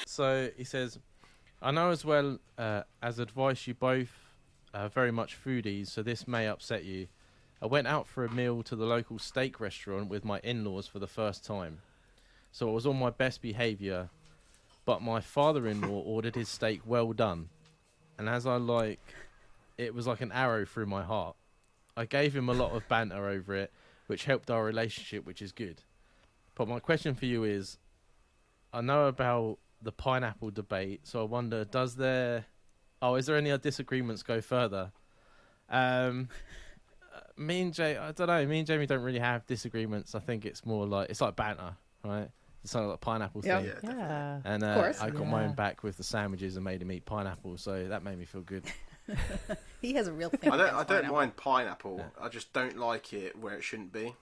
So he says, I know as well as advice you both very much foodies, so this may upset you. I went out for a meal to the local steak restaurant with my in-laws for the first time. So I was on my best behaviour, but my father-in-law ordered his steak well done. And as it was like an arrow through my heart. I gave him a lot of banter over it, which helped our relationship, which is good. But my question for you is, I know about the pineapple debate, so I wonder, is there any disagreements go further? Me and Jamie don't really have disagreements. I think it's more like, it's like banter, right? It's sort of like pineapple thing. Yeah. And of course. I got my own back with the sandwiches and made him eat pineapple, so that made me feel good. He has a real thing. I don't mind pineapple. Yeah. I just don't like it where it shouldn't be.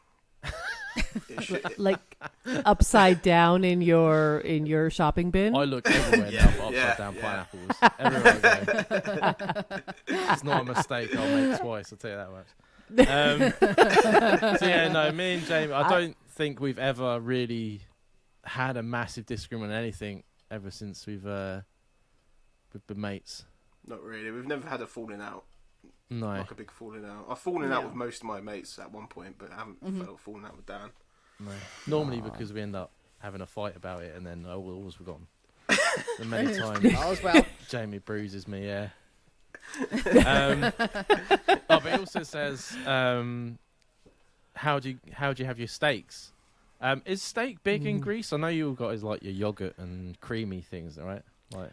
Like upside down in your shopping bin. I look everywhere now for upside down pineapples. Everywhere I go. It's not a mistake I'll make twice, I'll tell you that much. Me and Jamie, I don't think we've ever really had a massive disagreement on anything ever since we've been mates. Not really. We've never had a falling out. No. Like a big falling out. I've fallen out with most of my mates at one point, but I haven't felt falling out with Dan. No. Normally because we end up having a fight about it and then we're always forgotten. And many times Jamie bruises me, yeah. But he also says, how do you have your steaks? Is steak big in Greece? I know you all got your yogurt and creamy things, right? Like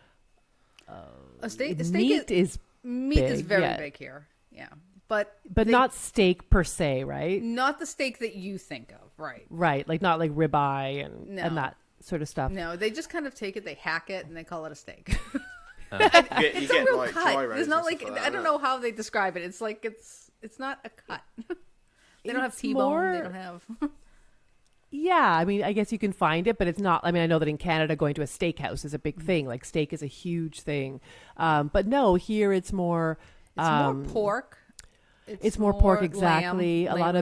meat is very big here. Yeah. But not steak per se, right? Not the steak that you think of, right? Right, like not like ribeye and that sort of stuff. No, they just kind of take it, they hack it, and they call it a steak. You It's get a real like cut. gyros It's not and stuff like that, I don't know how they describe it. It's like it's not a cut. They don't have T-bone. They don't have. Yeah, I mean, I guess you can find it, but it's not. I mean, I know that in Canada, going to a steakhouse is a big thing. Like steak is a huge thing, but no, here it's more. It's more pork. It's more pork, exactly. Lamb. Lamb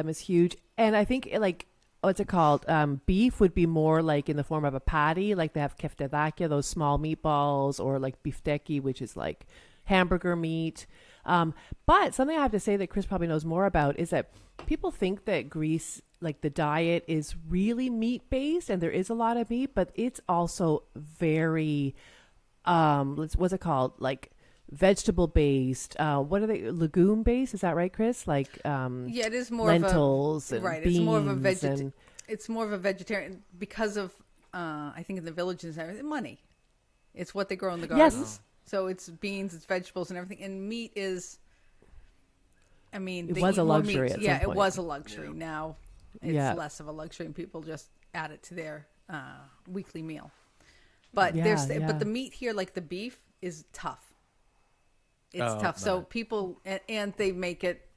is huge, and I think like what's it called? Beef would be more like in the form of a patty, like they have keftedakia, those small meatballs, or like beefsteak, which is like hamburger meat. But something I have to say that Chris probably knows more about is that people think that Greece, like the diet is really meat based, and there is a lot of meat, but it's also very, what's it called? Like vegetable based. What are they? Legume based? Is that right, Chris? Like, it is more lentils of a, and beans. It's more of a vegetarian because of, I think in the villages and everything, money. It's what they grow in the gardens. Yes. So it's beans, it's vegetables and everything. And meat is, I mean, it was a luxury at some point. It was a luxury. Now it's less of a luxury and people just add it to their weekly meal. But but the meat here, like the beef, is tough. It's tough. No. So people, and they make it,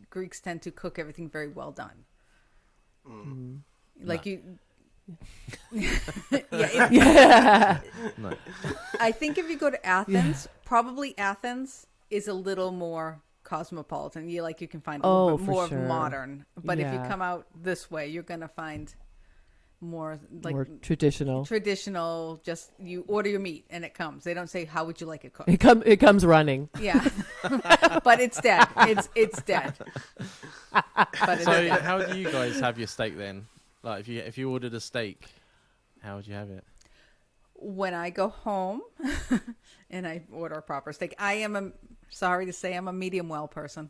Greeks tend to cook everything very well done. Like you... No. I think if you go to Athens, probably Athens is a little more cosmopolitan. You can find a little bit more of modern. But if you come out this way, you're gonna find more traditional. Traditional. Just you order your meat and it comes. They don't say how would you like it cooked. It comes running. Yeah, but it's dead. It's dead. But so how do you guys have your steak then? Like if you ordered a steak, how would you have it? When I go home and I order a proper steak, sorry to say, I'm a medium well person.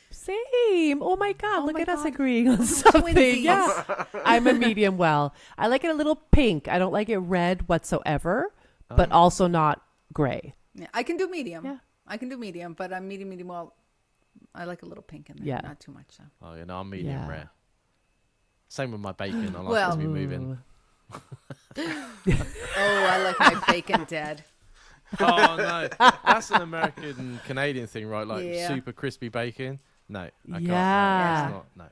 Same. Oh my God. Look at us agreeing on something. Twinsies. Yeah. I'm a medium well. I like it a little pink. I don't like it red whatsoever, but also not gray. Yeah, I can do medium. Yeah. I can do medium, but I'm medium well. I like a little pink in there. Yeah. Not too much so. Oh, I'm medium rare. Same with my bacon. I like it to be moving. I like my bacon dead. Oh no, that's an American Canadian thing, right? Like super crispy bacon. No, I can't. Yeah. No, it's not.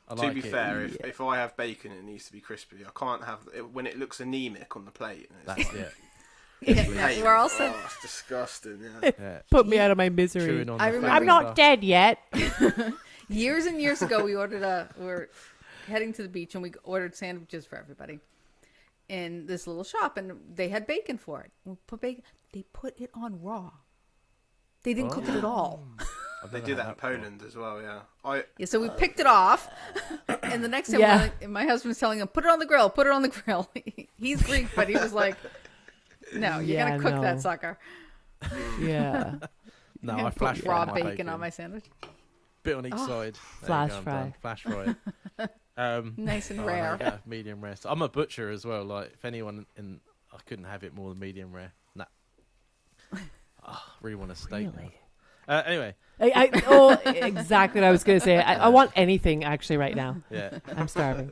No. To be fair, if I have bacon, it needs to be crispy. I can't have it when it looks anemic on the plate. That's it. Yeah, we're also. It's disgusting. Put me out of my misery. I'm not dead yet. Years and years ago, we were heading to the beach and we ordered sandwiches for everybody in this little shop, and they had bacon for it. We put bacon. They put it on raw. They didn't cook it at all. They do that in Poland as well, yeah. Yeah, so we picked it off, and the next time my husband's telling him, put it on the grill, put it on the grill. He's Greek, but he was like, no, you're going to cook that sucker. Yeah. No, I flash raw fry bacon on my sandwich. Bit on each side. Flash fry. Flash fry. Nice and rare. Yeah, medium rare. So I'm a butcher as well. Like, if anyone I couldn't have it more than medium rare. Nah. I really want a steak. Really? Anyway. Exactly what I was going to say. I want anything actually right now. Yeah. I'm starving.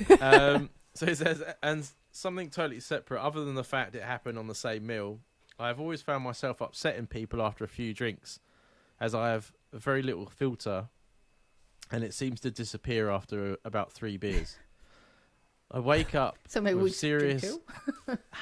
So it says, and something totally separate, other than the fact it happened on the same meal, I've always found myself upsetting people after a few drinks, as I have very little filter, and it seems to disappear after about 3 beers. I wake up with serious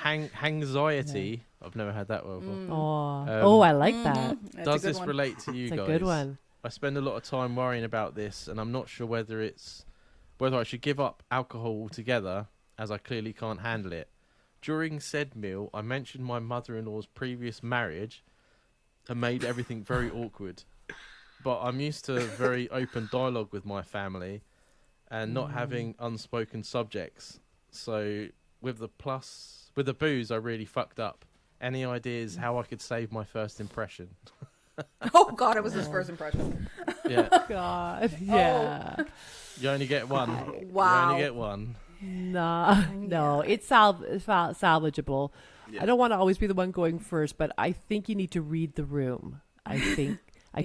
anxiety. Yeah. I've never had that one before. I like that. Does this relate to you guys? It's a good one. I spend a lot of time worrying about this, and I'm not sure whether I should give up alcohol altogether, as I clearly can't handle it. During said meal, I mentioned my mother-in-law's previous marriage and made everything very awkward. But I'm used to very open dialogue with my family and not having unspoken subjects. So with the booze, I really fucked up. Any ideas how I could save my first impression? Oh God, it was his first impression. Yeah. God. Yeah. You only get one. Wow. You only get one. No, it's salvageable. Yeah. I don't want to always be the one going first, but I think you need to read the room. I think I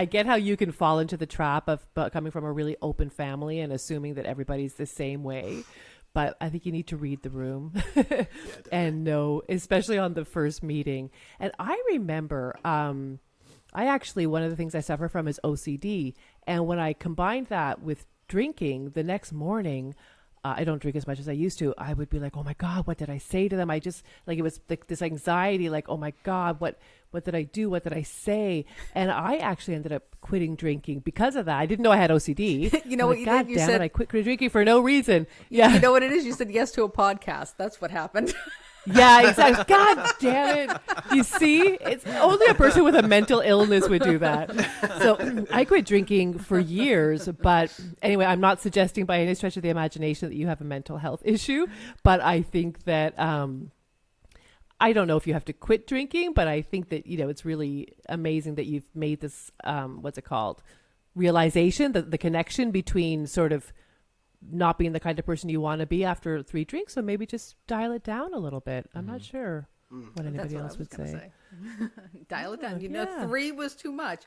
get how you can fall into the trap of coming from a really open family and assuming that everybody's the same way. But I think you need to read the room and know, especially on the first meeting. And I remember, one of the things I suffer from is OCD. And when I combined that with drinking, the next morning, I don't drink as much as I used to. I would be like, oh my God, what did I say to them? I just, like, it was like this anxiety, like, oh my God, what did I do? What did I say? And I actually ended up quitting drinking because of that. I didn't know I had OCD. You know what you did? You said, I quit drinking for no reason. Yeah. You know what it is? You said yes to a podcast. That's what happened. Yeah, exactly. God damn it. You see, it's only a person with a mental illness would do that. So I quit drinking for years. But anyway, I'm not suggesting by any stretch of the imagination that you have a mental health issue. But I think that, I don't know if you have to quit drinking, but I think that, it's really amazing that you've made this, realization, the connection between sort of not being the kind of person you want to be after 3 drinks. So maybe just dial it down a little bit. I'm not sure what anybody else would say. Dial it down. 3 was too much.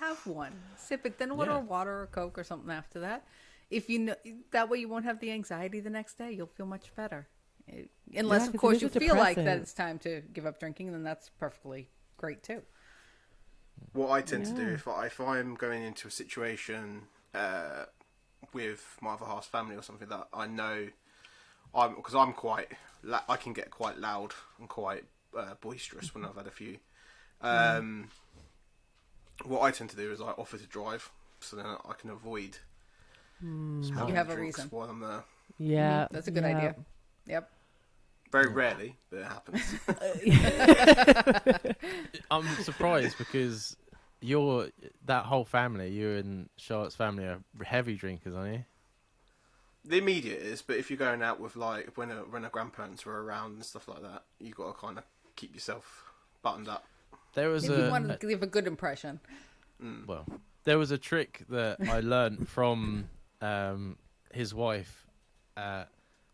Have one. Sip it. Then order water or Coke or something after that. If you know, that way you won't have the anxiety the next day. You'll feel much better. Unless, of course, you feel like that it's time to give up drinking, then that's perfectly great too. What I tend to do if I'm going into a situation with my other half's family or something that I know, because I can get quite loud and quite boisterous when I've had a few. What I tend to do is I offer to drive, so then I can avoid. You have a reason while I'm there. Yeah, that's a good idea. Yep. Very rarely, but it happens. I'm surprised because that whole family, you and Charlotte's family, are heavy drinkers, aren't you? The immediate is, but if you're going out with, like, when our grandparents were around and stuff like that, you got to kind of keep yourself buttoned up. There was if you want to give a good impression. Well, there was a trick that I learned from his wife.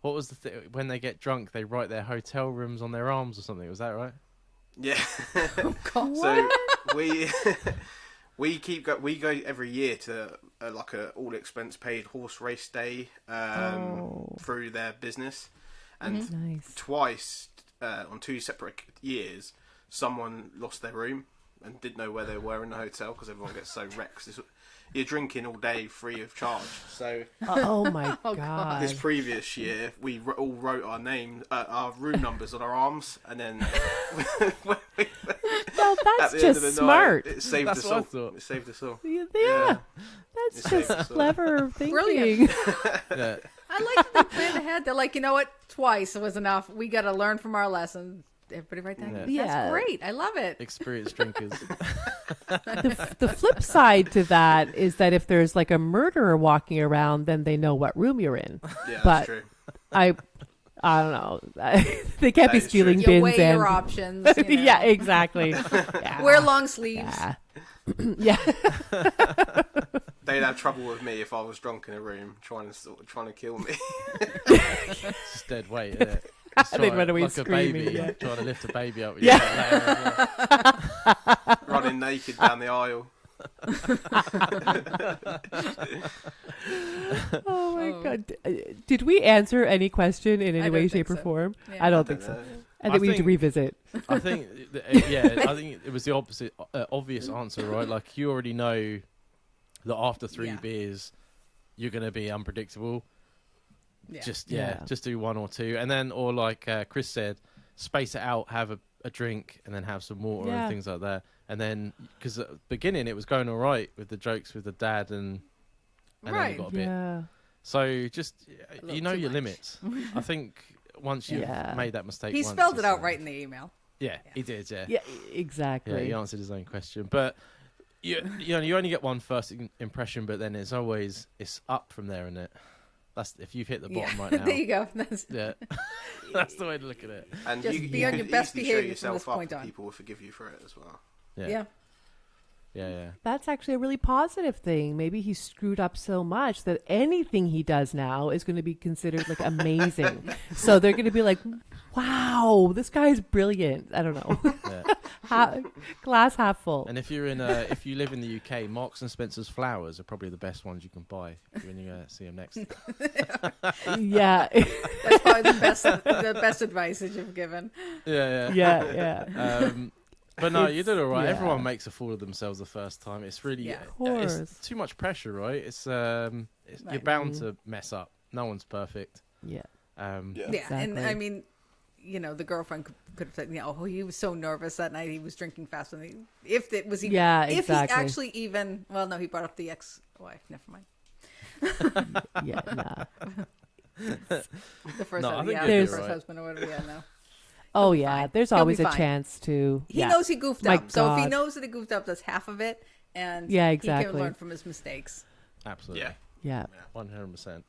What was the thing? When they get drunk, they write their hotel rooms on their arms or something. Was that right? Yeah. Oh, God. So we go every year to like a all expense paid horse race day through their business, and twice on 2 separate years, someone lost their room and didn't know where they were in the hotel because everyone gets so wrecked. You're drinking all day free of charge. So, oh my God! This previous year, we all wrote our room numbers on our arms, and then well, that's just smart. It saved us all. It saved us all. Yeah. That's just clever thinking. Brilliant. Yeah. I like that they planned ahead. They're like, you know what? Twice was enough. We got to learn from our lessons. Everybody write that? Yeah. That's great. I love it. Experienced drinkers. The flip side to that is that if there's like a murderer walking around, then they know what room you're in. Yeah, but that's true. I don't know. They can't be stealing bins. You weigh your options. You know. Yeah, exactly. Yeah. Wear long sleeves. Yeah. They'd have trouble with me if I was drunk in a room trying to kill me. Just dead weight, isn't it? They'd run away like screaming. A baby, trying to lift a baby up. Running naked down the aisle. Oh my god! Did we answer any question in any way, shape, or form? Yeah. I don't think so. I think we need to revisit. I think, I think it was the opposite, obvious answer, right? Like you already know that after 3 beers, you're going to be unpredictable. Yeah. Just do 1 or 2, and then, or like Chris said, space it out, have a drink, and then have some water and things like that. And then, because at the beginning it was going all right with the jokes with the dad, and then it got a bit. So just your limits. I think once you've made that mistake, he spelled it out right in the email. Yeah, he did. Yeah, exactly. Yeah, he answered his own question, but you only get one first impression, but then it's up from there, isn't it? That's if you've hit the bottom right now. There you go. That's the way to look at it. And just be on your best behavior from this point on. People will forgive you for it as well. Yeah. That's actually a really positive thing. Maybe he screwed up so much that anything he does now is going to be considered like amazing. So they're going to be like, "Wow, this guy's brilliant." I don't know. Glass half full. And if you live in the UK, Marks and Spencer's flowers are probably the best ones you can buy when you see them next. Yeah, that's probably the best advice that you've given. Yeah. But no, you did all right. Everyone makes a fool of themselves the first time. It's really it's too much pressure, right? It's you're bound to mess up. No one's perfect. Yeah. Exactly. And I mean, the girlfriend could have said, he was so nervous that night. He was drinking fast. And if it was even, if he actually even, well, no, he brought up the ex-wife. Never mind. The first husband or whatever. Yeah, no. Oh yeah, there's always a chance to. He knows he goofed up, so if he knows that he goofed up, that's half of it, and he can learn from his mistakes. Absolutely. Yeah. 100%.